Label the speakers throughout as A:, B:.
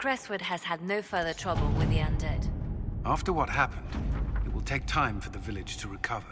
A: Crestwood has had no further trouble with the undead.
B: After what happened, it will take time for the village to recover.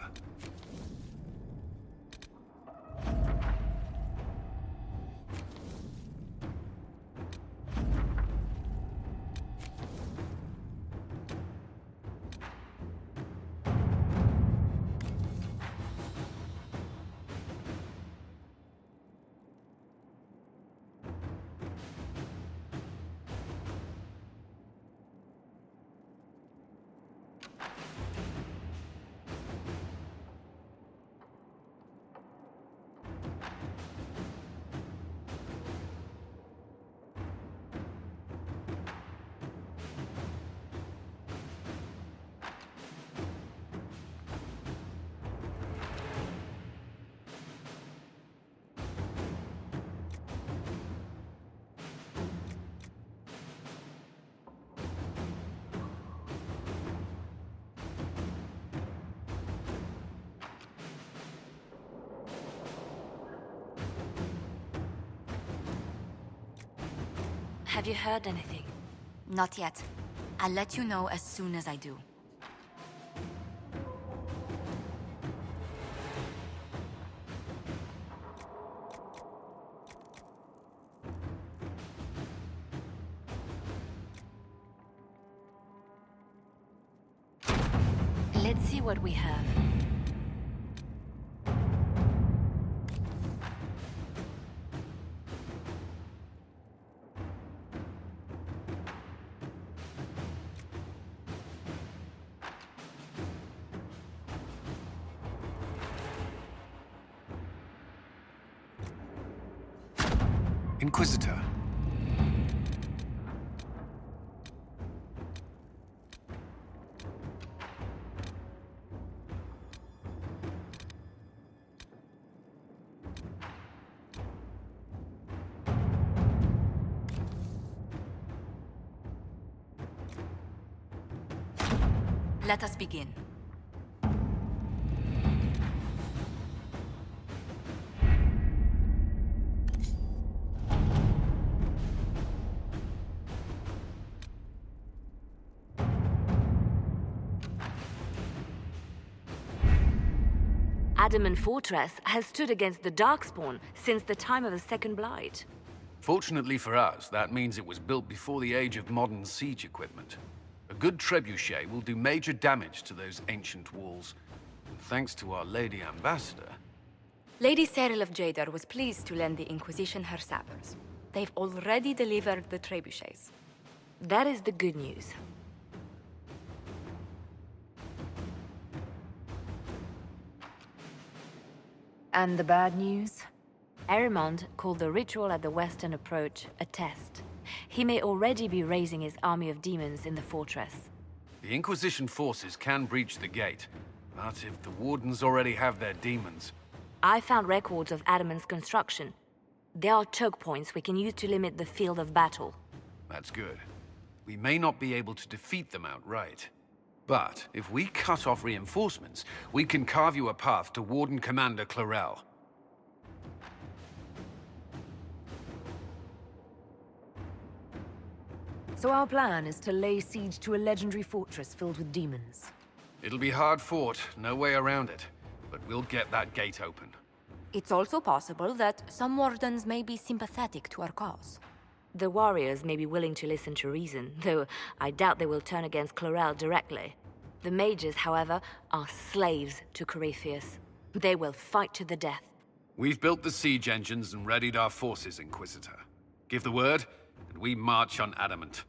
A: Have you heard anything?
C: Not yet. I'll let you know as soon as I do.
A: Let's see what we have.
B: Inquisitor.
C: Let us begin.
A: Adamant Fortress has stood against the Darkspawn since the time of the Second Blight.
B: Fortunately for us, that means it was built before the age of modern siege equipment. A good trebuchet will do major damage to those ancient walls. And thanks to our Lady Ambassador...
C: Lady Cyril of Jadar was pleased to lend the Inquisition her sappers. They've already delivered the trebuchets.
A: That is the good news. And the bad news? Erimond called the ritual at the western approach a test. He may already be raising his army of demons in the fortress.
B: The Inquisition forces can breach the gate, but if the Wardens already have their demons...
A: I found records of Adamant's construction. There are choke points we can use to limit the field of battle.
B: That's good. We may not be able to defeat them outright. But if we cut off reinforcements, we can carve you a path to Warden Commander Clarel.
D: So our plan is to lay siege to a legendary fortress filled with demons.
B: It'll be hard fought, no way around it. But we'll get that gate open.
C: It's also possible that some wardens may be sympathetic to our cause.
A: The warriors may be willing to listen to reason, though I doubt they will turn against Clarel directly. The mages, however, are slaves to Corypheus. They will fight to the death.
B: We've built the siege engines and readied our forces, Inquisitor. Give the word, and we march on Adamant.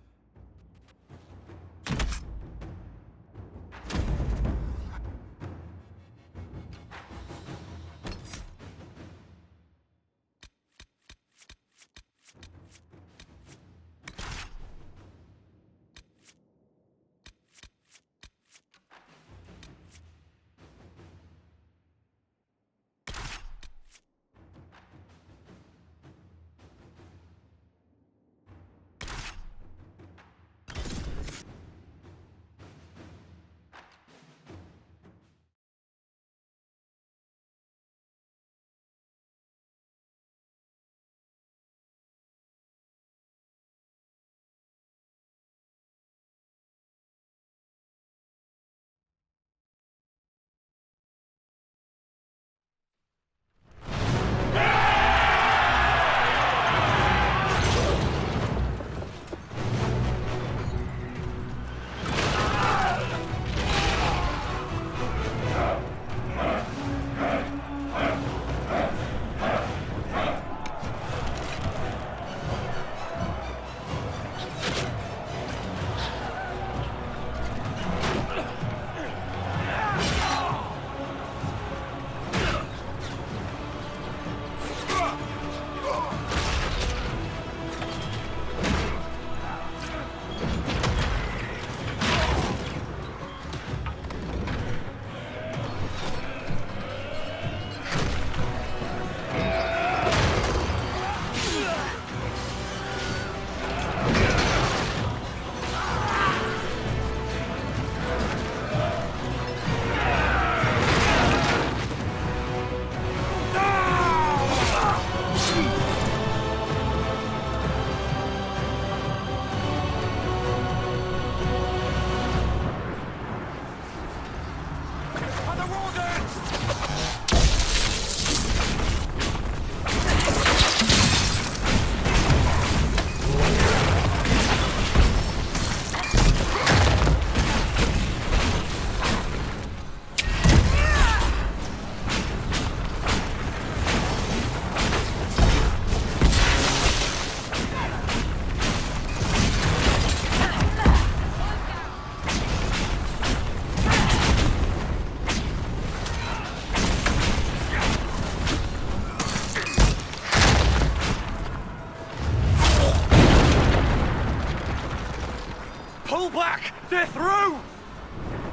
E: Pull back! They're through!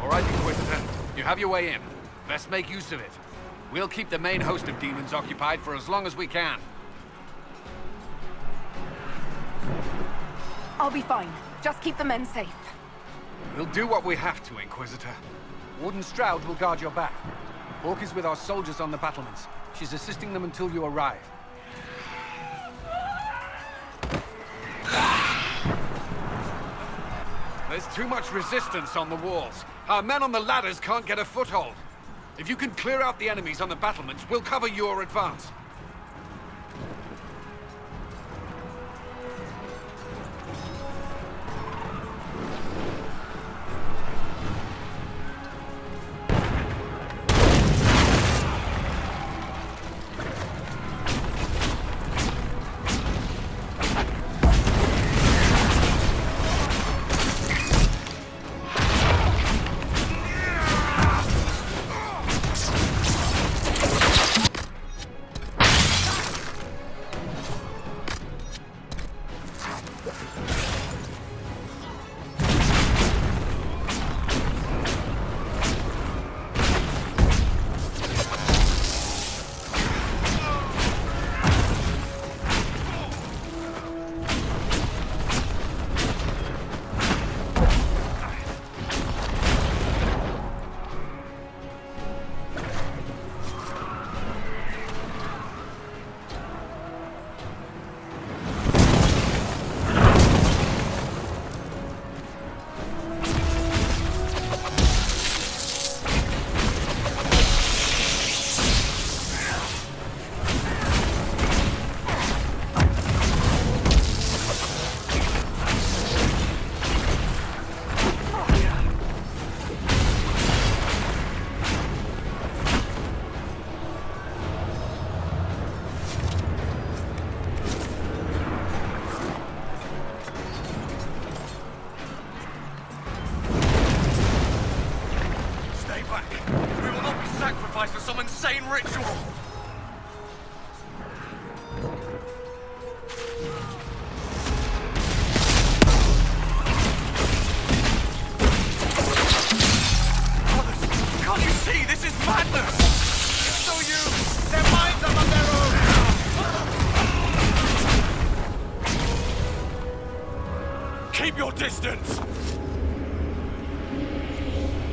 B: All right, Inquisitor. You have your way in. Best make use of it. We'll keep the main host of demons occupied for as long as we can.
D: I'll be fine. Just keep the men safe.
B: We'll do what we have to, Inquisitor. Warden Stroud will guard your back. Hawk is with our soldiers on the battlements. She's assisting them until you arrive. There's too much resistance on the walls. Our men on the ladders can't get a foothold. If you can clear out the enemies on the battlements, we'll cover your advance.
E: For some insane ritual! Brothers, can't you see? This is madness! So their minds are on their own! Keep your distance!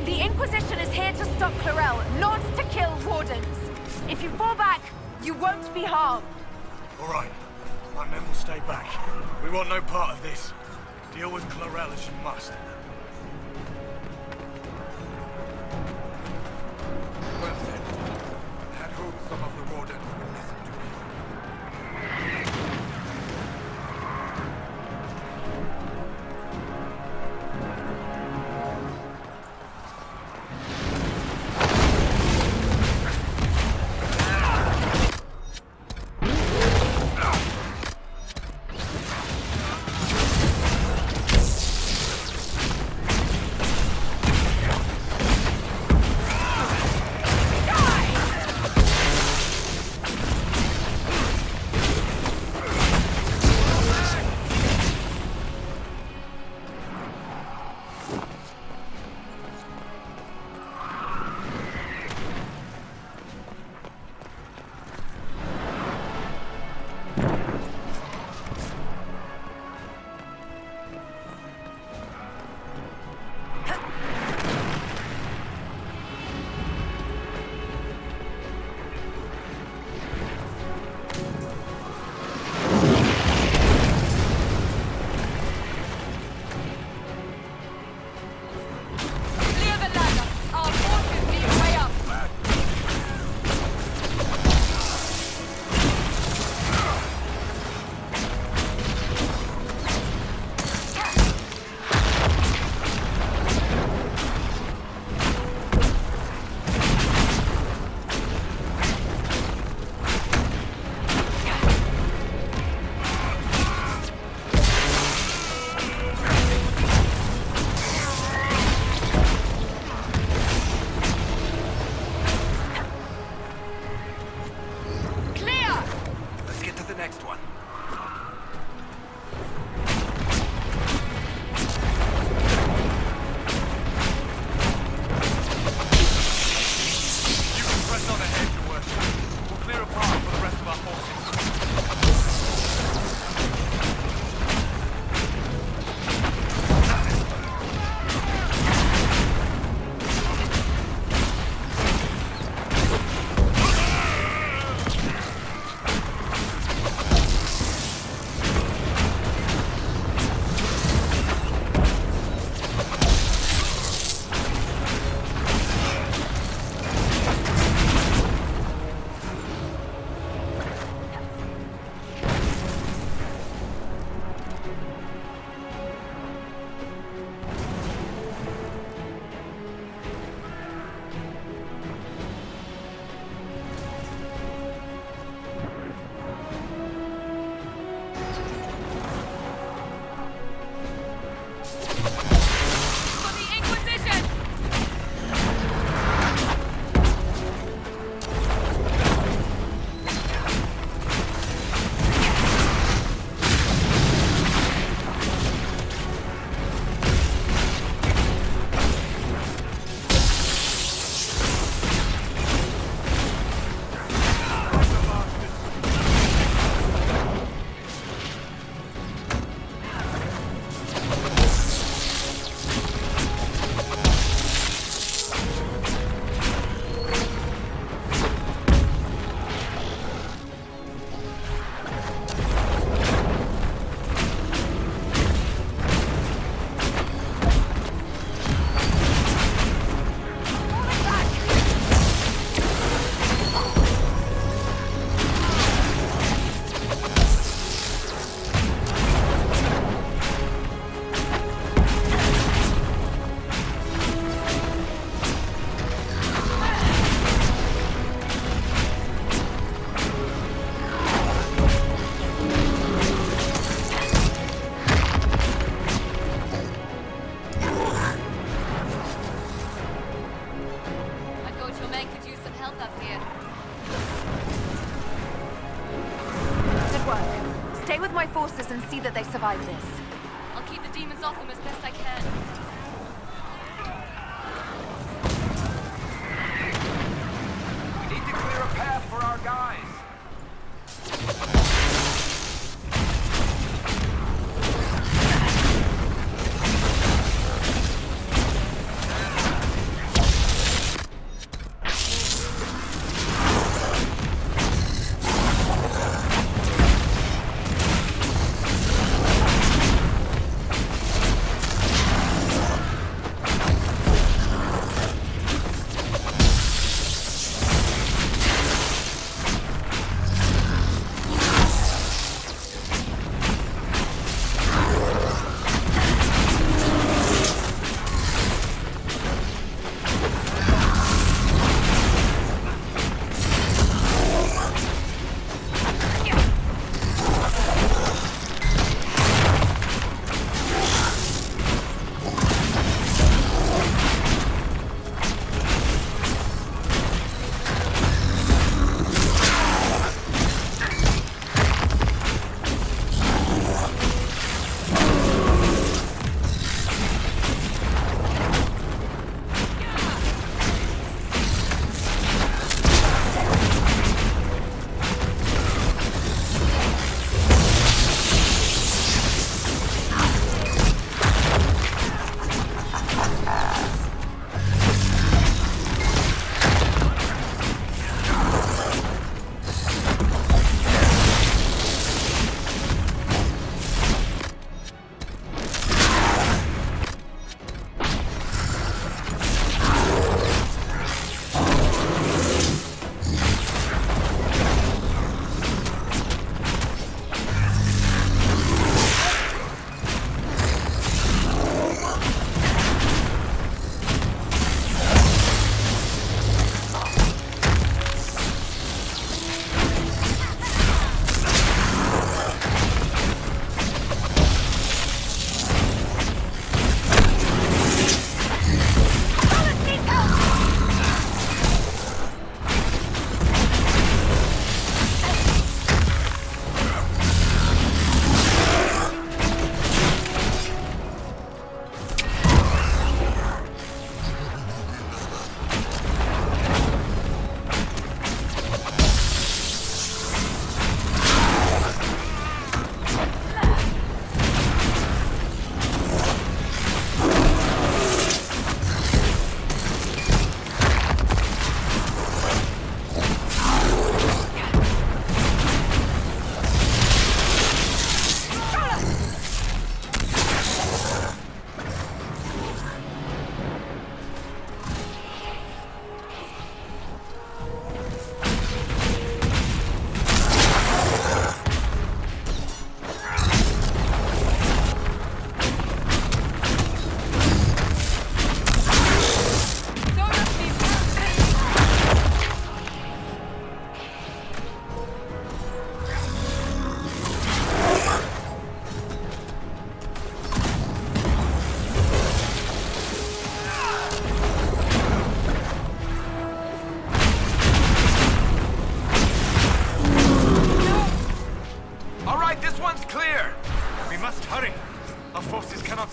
D: The Inquisition is here to stop Clarel, not to kill Wardens. If you fall back, you won't be harmed.
E: All right. My men will stay back. We want no part of this. Deal with Clarel as you must. Well said. Had hoped some of the Wardens would listen to me.
D: help up here. Good work. Stay with my forces and see that they survive this.
C: I'll keep the demons off them as best I can.
E: We need to clear a path for our guys.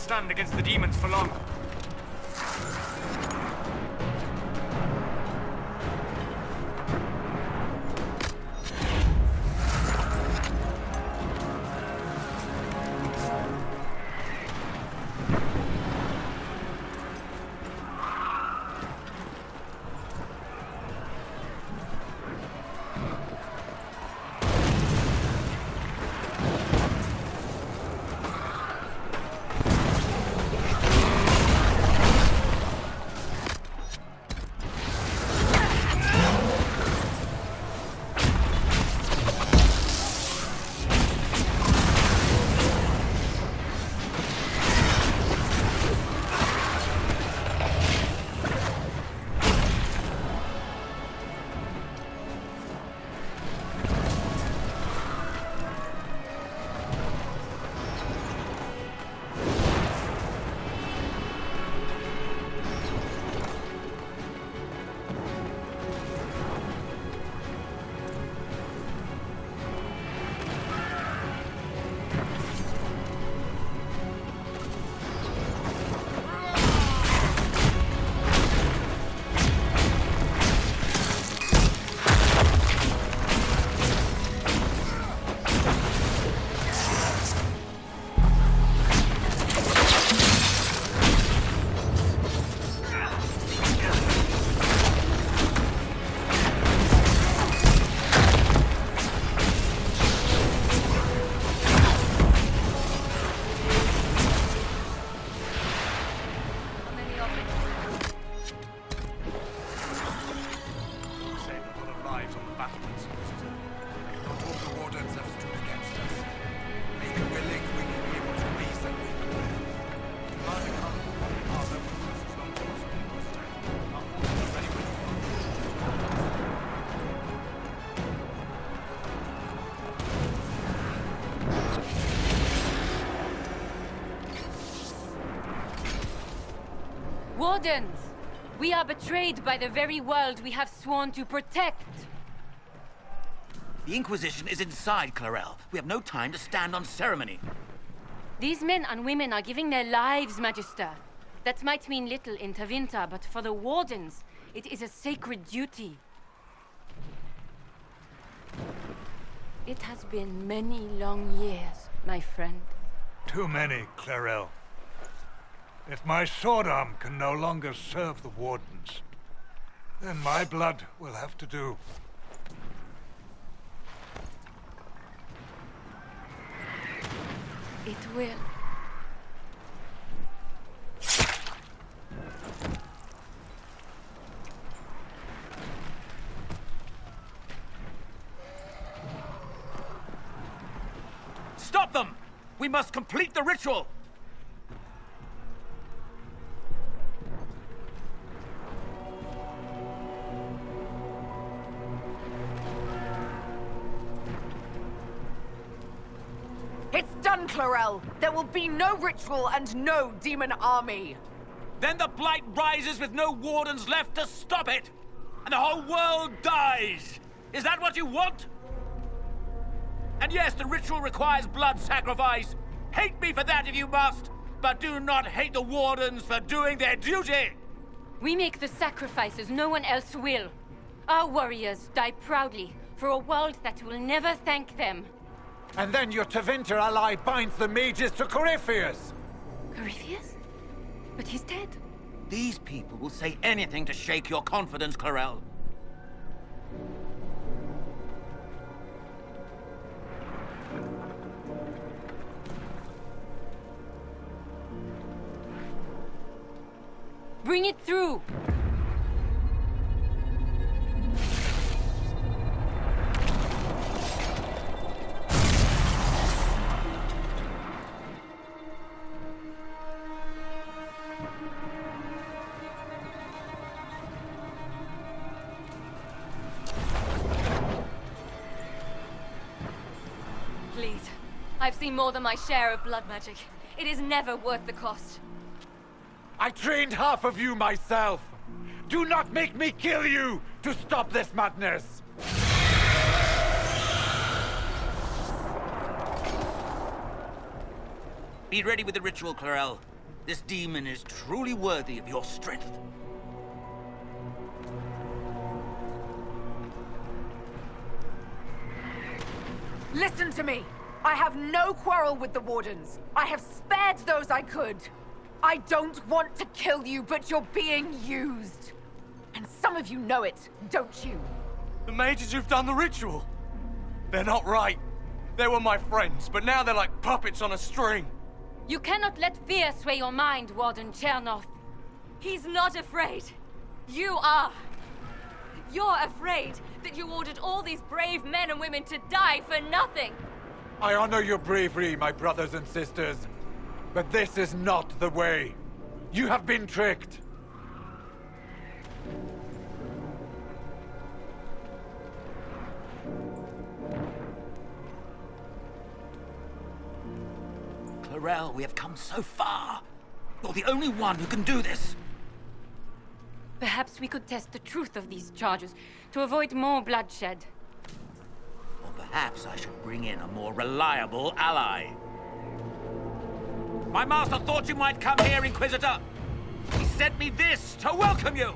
E: stand against the demons for long. battlements, Inquisitor. Not all the Wardens have stood against us. Make a willing, we can be able to reason with Clarel. Marching on our revolutions as long as possible, Inquisitor. Our forces are ready with
C: Wardens! We are betrayed by the very world we have sworn to protect.
F: The Inquisition is inside, Clarel. We have no time to stand on ceremony.
C: These men and women are giving their lives, Magister. That might mean little in Tevinter, but for the Wardens, it is a sacred duty. It has been many long years, my friend.
G: Too many, Clarel. If my sword arm can no longer serve the Wardens, then my blood will have to do.
C: It will.
F: Stop them! We must complete the ritual!
D: It's done, Clarel! There will be no ritual and no demon army!
F: Then the Blight rises with no Wardens left to stop it! And the whole world dies! Is that what you want? And yes, the ritual requires blood sacrifice. Hate me for that if you must, but do not hate the Wardens for doing their duty!
C: We make the sacrifices no one else will. Our warriors die proudly for a world that will never thank them.
H: And then your Tevinter ally binds the mages to Corypheus!
C: Corypheus? But he's dead.
F: These people will say anything to shake your confidence, Clarel.
C: Bring it through! Please. I've seen more than my share of blood magic. It is never worth the cost.
H: I trained half of you myself! Do not make me kill you to stop this madness!
F: Be ready with the ritual, Clarel. This demon is truly worthy of your strength.
D: Listen to me! I have no quarrel with the Wardens. I have spared those I could. I don't want to kill you, but you're being used. And some of you know it, don't you?
E: the mages who've done the ritual. They're not right. They were my friends, but now they're like puppets on a string.
C: You cannot let fear sway your mind, Warden Chernov.
A: He's not afraid. You are. You're afraid that you ordered all these brave men and women to die for nothing.
H: I honor your bravery, my brothers and sisters. But this is not the way. You have been tricked.
F: Clarel, we have come so far. You're the only one who can do this.
C: Perhaps we could test the truth of these charges to avoid more bloodshed.
F: Or perhaps I should bring in a more reliable ally. My master thought you might come here, Inquisitor. He sent me this to welcome you.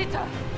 C: Inquisitor!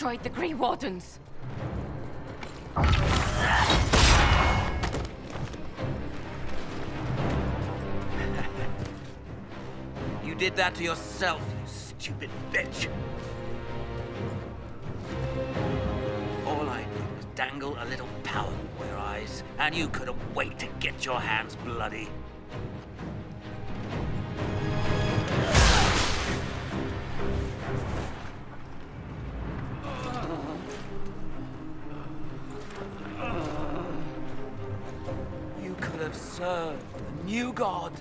C: destroyed the Grey Wardens.
F: You did that to yourself, you stupid bitch. All I did was dangle a little power before your eyes, and you couldn't wait to get your hands bloody. You could have served a new god.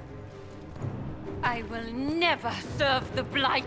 C: I will never serve the Blight!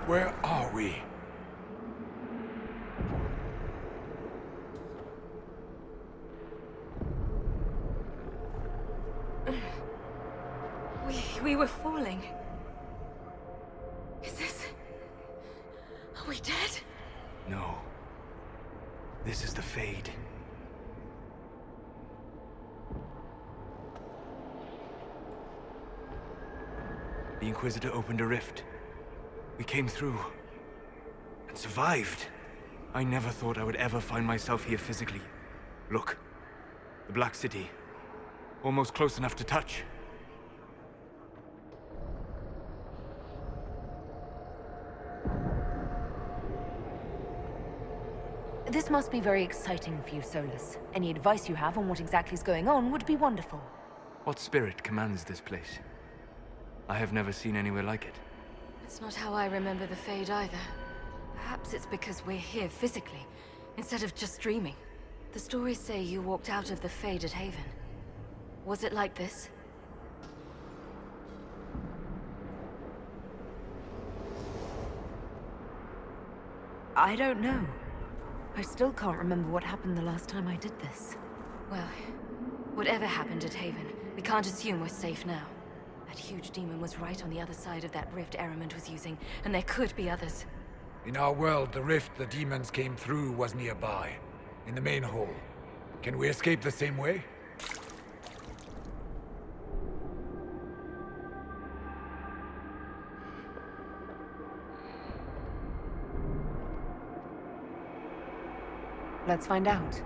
E: Where are we?
D: We were falling. Is this... Are we dead?
I: No. This is the Fade. The Inquisitor opened a rift. We came through. And survived. I never thought I would ever find myself here physically. Look. The Black City. Almost close enough to touch.
A: This must be very exciting for you, Solus. Any advice you have on what exactly is going on would be wonderful.
I: What spirit commands this place? I have never seen anywhere like it.
C: It's not how I remember the Fade either. Perhaps it's because we're here physically, instead of just dreaming. The stories say you walked out of the Fade at Haven. Was it like this?
A: I don't know. I still can't remember what happened the last time I did this.
C: Well, whatever happened at Haven, we can't assume we're safe now. That huge demon was right on the other side of that rift Eramond was using, and there could be others.
E: In our world, the rift the demons came through was nearby, in the main hall. Can we escape the same way?
A: Let's find out.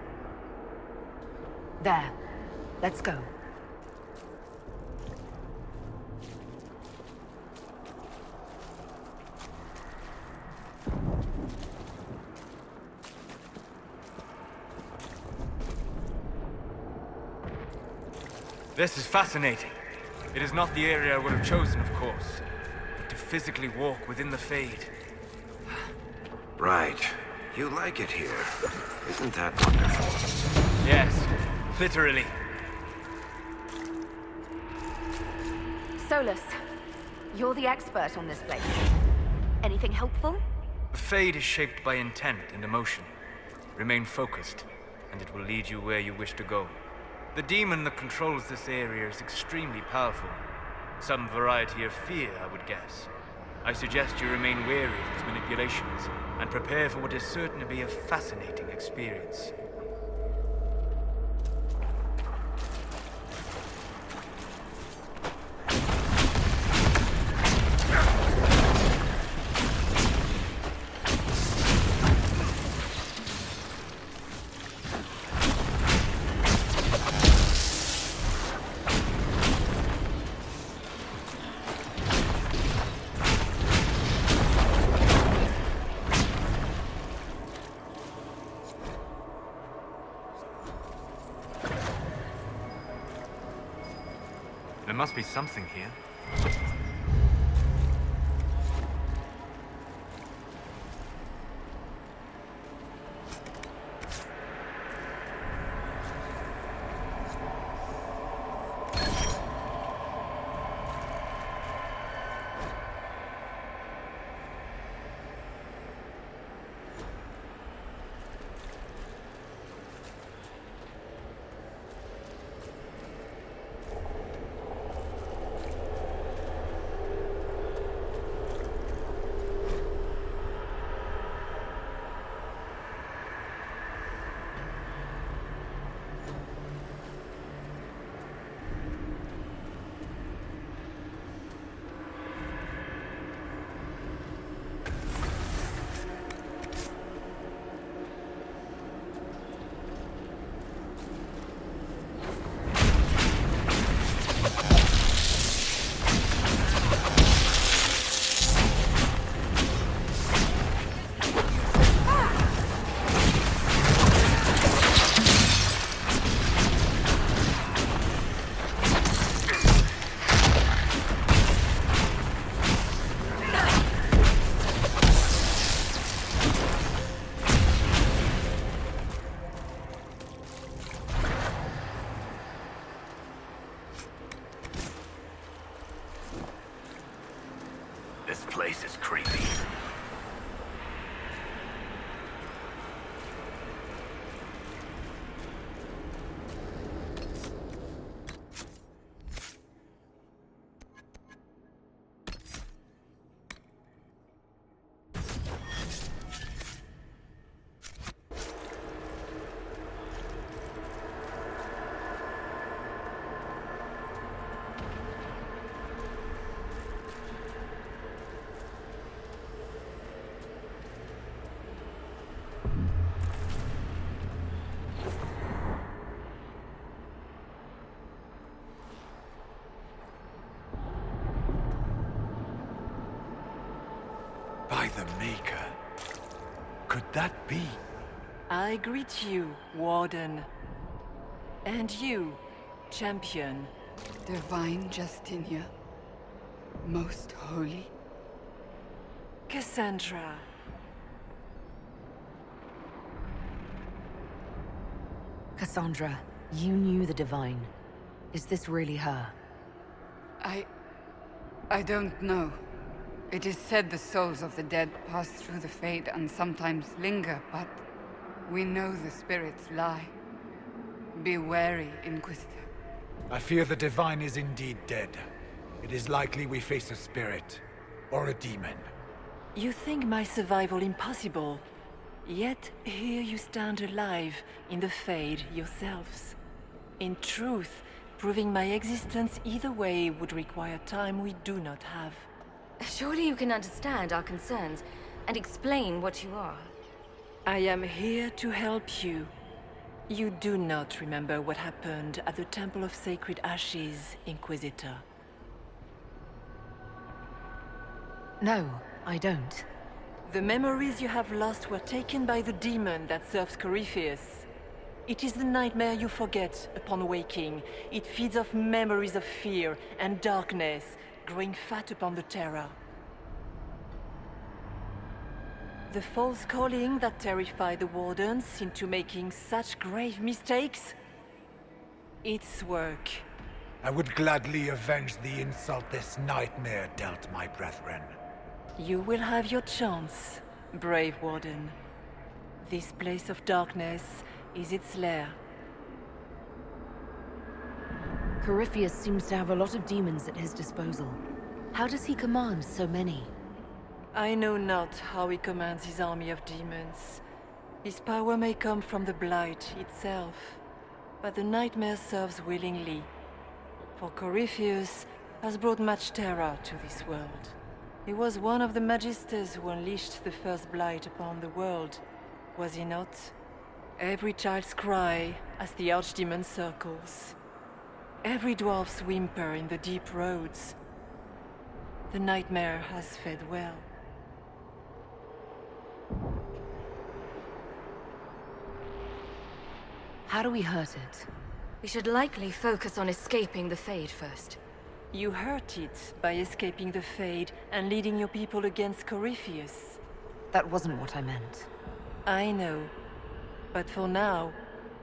A: There. Let's go.
I: This is fascinating. It is not the area I would have chosen, of course. But to physically walk within the Fade.
J: Right. You like it here. Isn't that wonderful?
I: Yes, literally.
A: Solus,
D: You're the expert on this place. Anything helpful?
I: The Fade is shaped by intent and emotion. Remain focused, and it will lead you where you wish to go. The demon that controls this area is extremely powerful. Some variety of fear, I would guess. I suggest you remain wary of its manipulations, and prepare for what is certain to be a fascinating experience. There must be something here.
J: This place is creepy.
E: By the Maker. Could that be?
K: I greet you, Warden. And you, Champion.
L: Divine Justinia. Most holy.
K: Cassandra.
C: Cassandra, you knew the Divine. Is this really her?
L: I don't know. It is said the souls of the dead pass through the Fade and sometimes linger, but we know the spirits lie. Be wary, Inquisitor.
E: I fear the Divine is indeed dead. It is likely we face a spirit, or a demon.
K: You think my survival impossible, yet here you stand alive in the Fade yourselves. In truth, proving my existence either way would require time we do not have.
C: Surely you can understand our concerns and explain what you are.
K: I am here to help you. You do not remember what happened at the Temple of Sacred Ashes, Inquisitor.
C: No, I don't.
K: The memories you have lost were taken by the demon that serves Corypheus. It is the nightmare you forget upon waking. It feeds off memories of fear and darkness, growing fat upon the terror. The false calling that terrified the Wardens into making such grave mistakes? Its work.
E: I would gladly avenge the insult this nightmare dealt my brethren.
K: You will have your chance, brave Warden. This place of darkness is its lair.
A: Corypheus seems to have a lot of demons at his disposal. How does he command so many?
K: I know not how he commands his army of demons. His power may come from the Blight itself, but the nightmare serves willingly. For Corypheus has brought much terror to this world. He was one of the Magisters who unleashed the first Blight upon the world, was he not? Every child's cry as the Archdemon circles. Every dwarf's whimper in the deep roads. The nightmare has fed well.
A: How do we hurt it?
C: We should likely focus on escaping the Fade first.
K: You hurt it by escaping the Fade and leading your people against Corypheus.
A: That wasn't what I meant.
K: I know. But for now,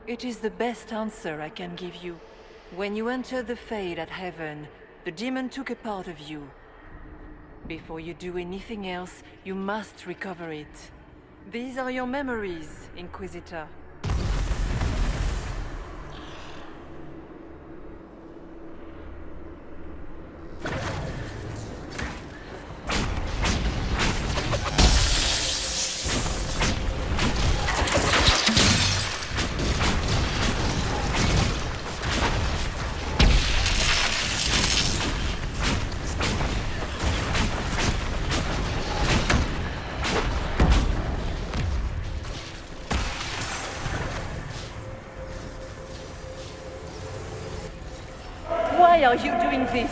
K: it is the best answer I can give you. When you entered the Fade at Heaven, the demon took a part of you. Before you do anything else, you must recover it. These are your memories, Inquisitor. Why are you doing this?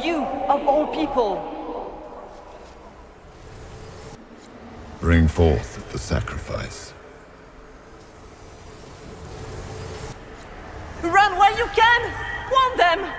K: You, of all people!
M: Bring forth the sacrifice.
K: Run while you can! Warn them!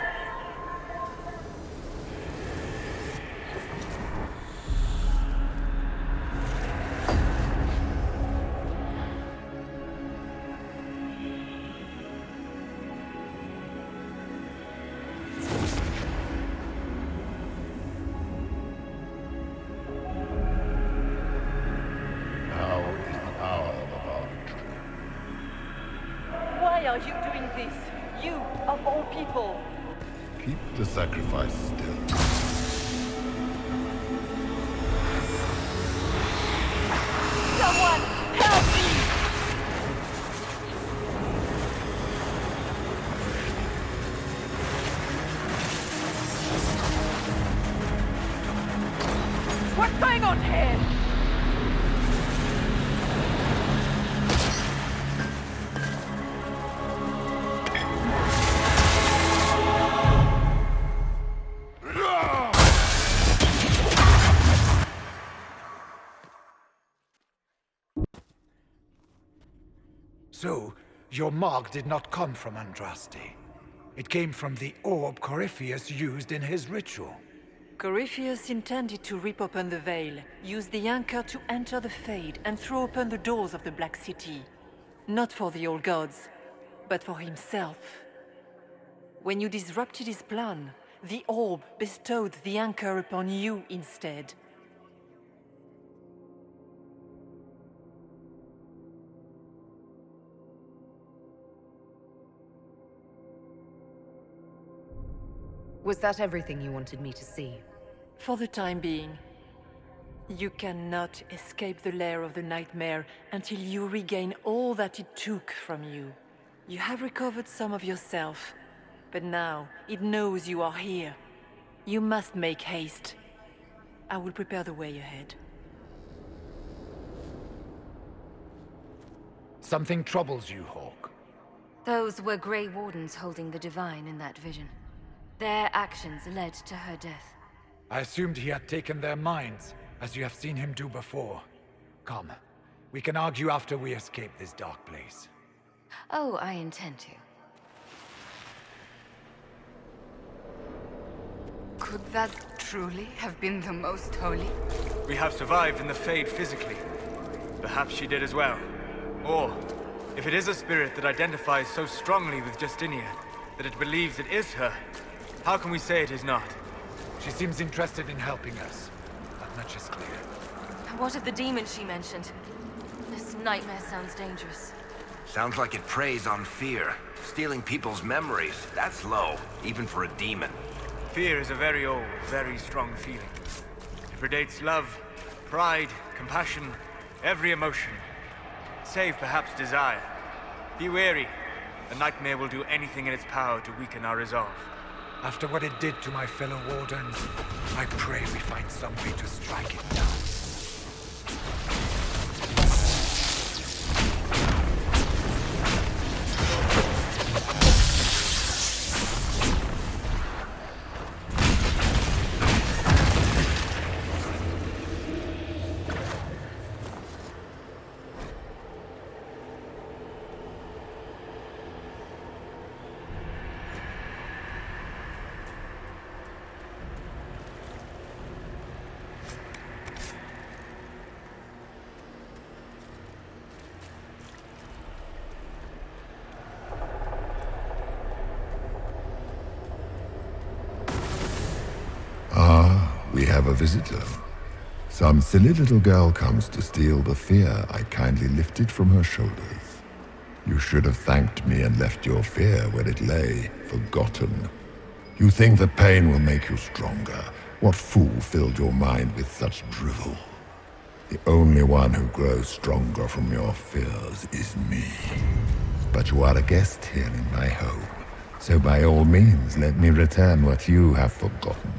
K: Why are you doing this? You, of all people!
M: Keep the sacrifice still.
K: Someone, help me!
D: What's going on here?
E: So, your mark did not come from Andraste. It came from the orb Corypheus used in his ritual.
K: Corypheus intended to rip open the veil, use the anchor to enter the Fade, and throw open the doors of the Black City. Not for the old gods, but for himself. When you disrupted his plan, the orb bestowed the anchor upon you instead.
A: Was that everything you wanted me to see?
K: For the time being. You cannot escape the lair of the nightmare until you regain all that it took from you. You have recovered some of yourself, but now it knows you are here. You must make haste. I will prepare the way ahead.
E: Something troubles you, Hawk.
C: Those were Grey Wardens holding the Divine in that vision. Their actions led to her death.
E: I assumed he had taken their minds, as you have seen him do before. Come, we can argue after we escape this dark place.
C: Oh, I intend to. Could that truly have been the Most Holy?
I: We have survived in the Fade physically. Perhaps she did as well. Or, if it is a spirit that identifies so strongly with Justinia that it believes it is her, How can we say it is not?
H: She seems interested in helping us. That much is clear.
C: And what of the demon she mentioned? This nightmare sounds dangerous.
J: Sounds like it preys on fear. Stealing people's memories. That's low, even for a demon.
I: Fear is a very old, very strong feeling. It predates love, pride, compassion, every emotion. Save perhaps desire. Be wary. The nightmare will do anything in its power to weaken our resolve.
E: After what it did to my fellow Wardens, I pray we find some way to strike it down.
M: We have a visitor. Some silly little girl comes to steal the fear I kindly lifted from her shoulders. You should have thanked me and left your fear where it lay, forgotten. You think the pain will make you stronger. What fool filled your mind with such drivel? The only one who grows stronger from your fears is me. But you are a guest here in my home, so by all means let me return what you have forgotten.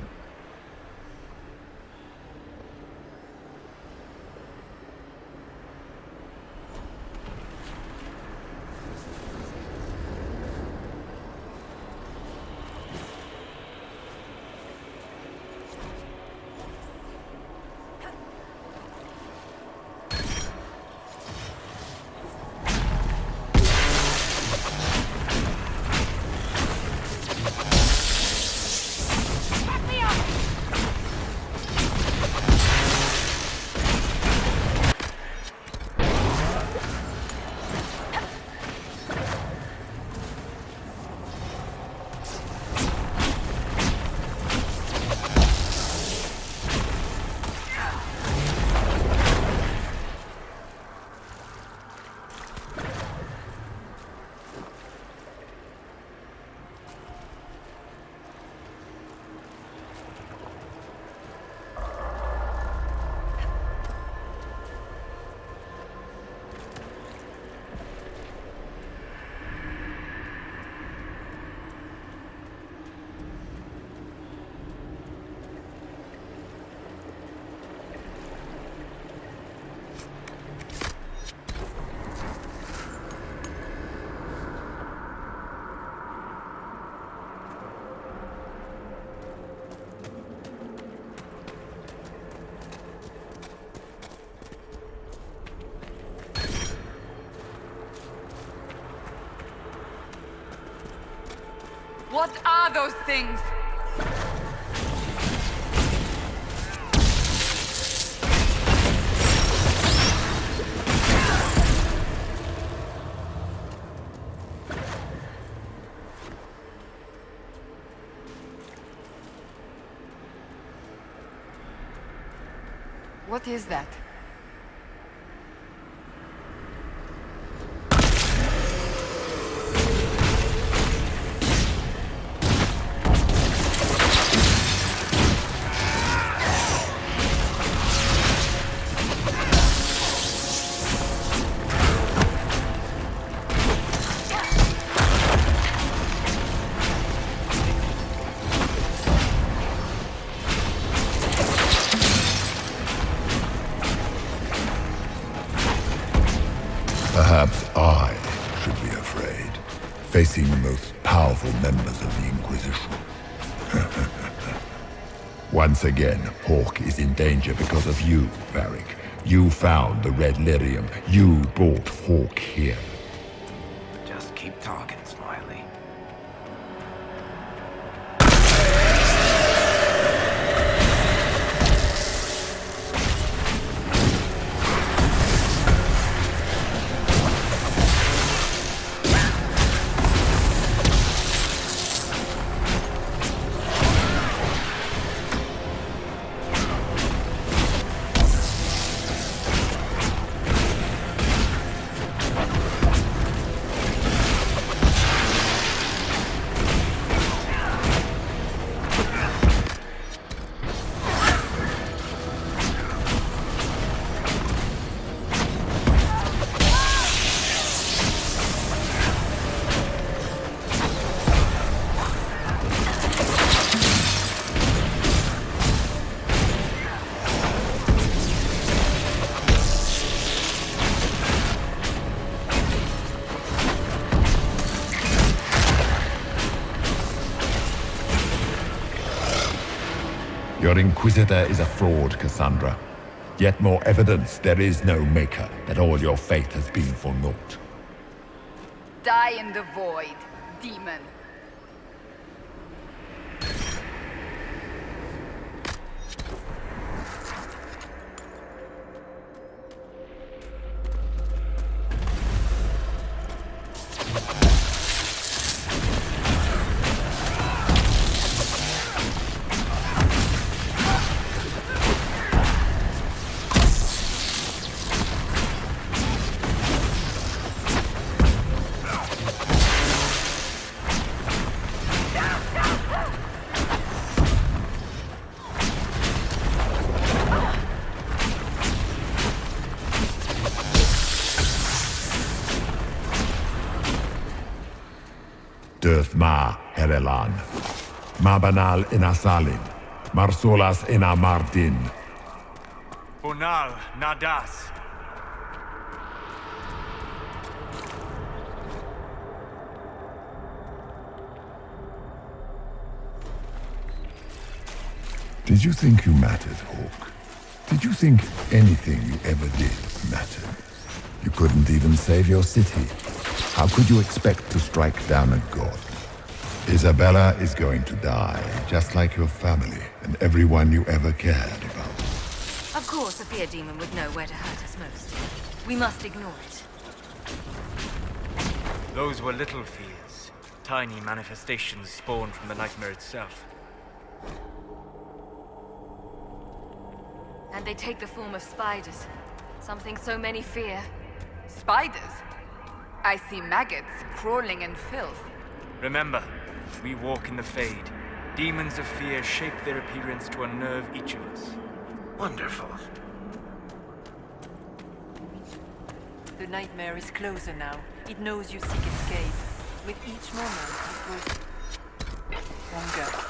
L: What are those things? What is that?
M: Perhaps I should be afraid, facing the most powerful members of the Inquisition. Once again, Hawk is in danger because of you, Varric. You found the Red Lyrium. You brought Hawk here.
J: Just keep talking, Smiley.
M: Your Inquisitor is a fraud, Cassandra. Yet more evidence there is no Maker, that all your faith has been for naught.
L: Die in the void, demon.
M: Döth ma Herelan. Mabanal inasalin. Marsolas ina Martin.
I: Bonal Nadas.
M: Did you think you mattered, Hawk? Did you think anything you ever did mattered? You couldn't even save your city. How could you expect to strike down a god? Isabella is going to die, just like your family and everyone you ever cared about.
C: Of course, a fear demon would know where to hurt us most. We must ignore it.
I: Those were little fears. Tiny manifestations spawned from the nightmare itself.
C: And they take the form of spiders. Something so many fear.
L: Spiders? I see maggots crawling in filth.
I: Remember, we walk in the Fade. Demons of fear shape their appearance to unnerve each of us.
J: Wonderful.
K: The nightmare is closer now. It knows you seek escape. With each moment, it grows stronger.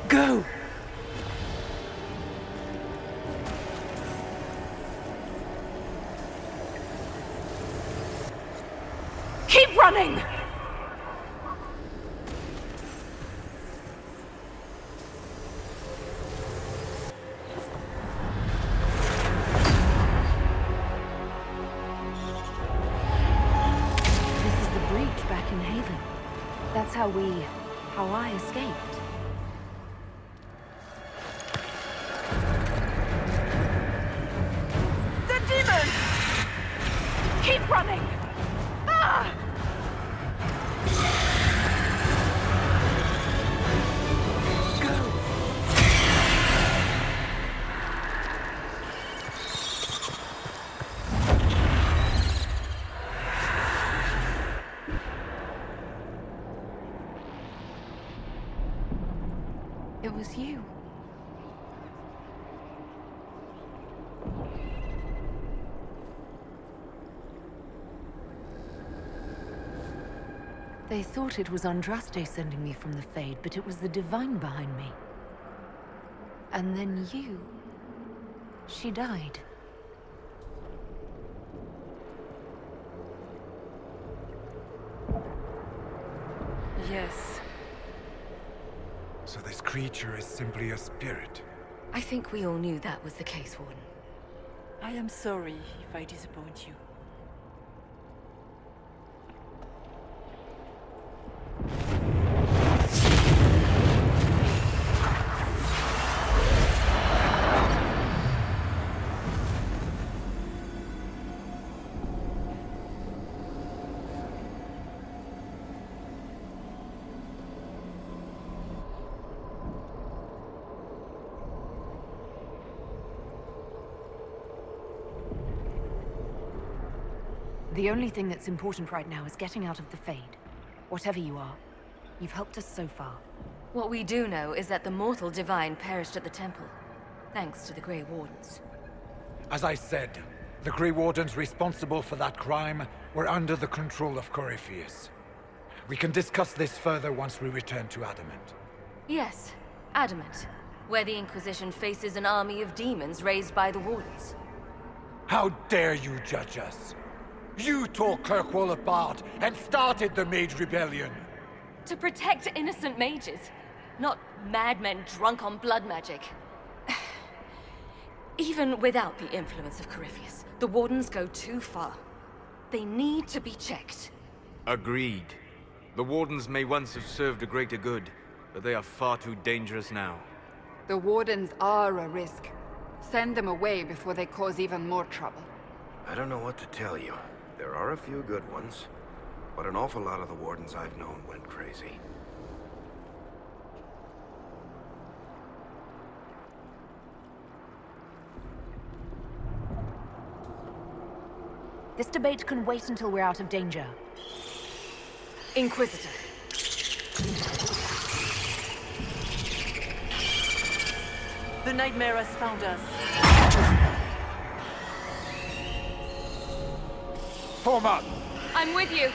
K: Go!
D: Keep running!
A: This is the breach back in Haven. That's how I escaped.
D: The demon! Keep running! Ah!
A: It was you. They thought it was Andraste sending me from the Fade, but it was the Divine behind me. And then you... She died.
K: Yes.
E: So this creature is simply a spirit.
C: I think we all knew that was the case, Warden.
K: I am sorry if I disappoint you.
D: The only thing that's important right now is getting out of the Fade. Whatever you are, you've helped us so far.
C: What we do know is that the mortal divine perished at the temple, thanks to the Grey Wardens.
H: As I said, the Grey Wardens responsible for that crime were under the control of Corypheus. We can discuss this further once we return to Adamant.
C: Yes, Adamant, where the Inquisition faces an army of demons raised by the Wardens.
H: How dare you judge us? You tore Kirkwall apart and started the Mage Rebellion!
C: To protect innocent mages, not madmen drunk on blood magic. Even without the influence of Corypheus, the Wardens go too far. They need to be checked.
I: Agreed. The Wardens may once have served a greater good, but they are far too dangerous now.
L: The Wardens are a risk. Send them away before they cause even more trouble.
J: I don't know what to tell you. There are a few good ones, but an awful lot of the Wardens I've known went crazy.
D: This debate can wait until we're out of danger.
C: Inquisitor.
K: The nightmare has found us.
H: Form up!
C: I'm with you.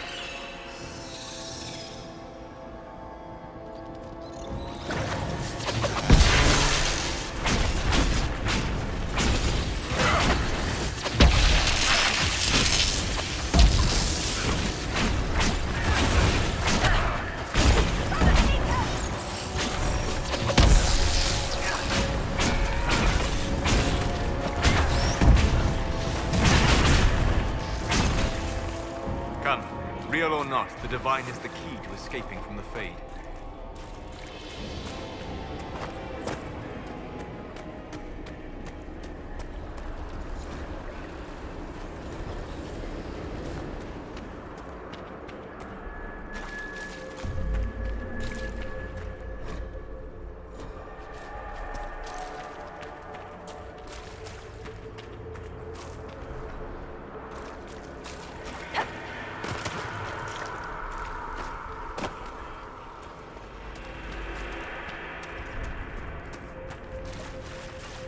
I: Come, real or not, the Divine is the key to escaping from the Fade.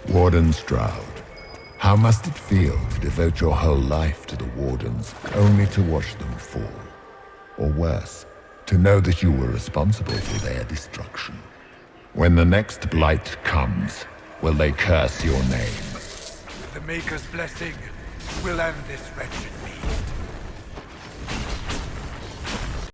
M: Warden Stroud, how must it feel to devote your whole life to the Wardens, only to watch them fall? Or worse, to know that you were responsible for their destruction? When the next blight comes, will they curse your name?
E: With the Maker's blessing, we'll end this wretched mead.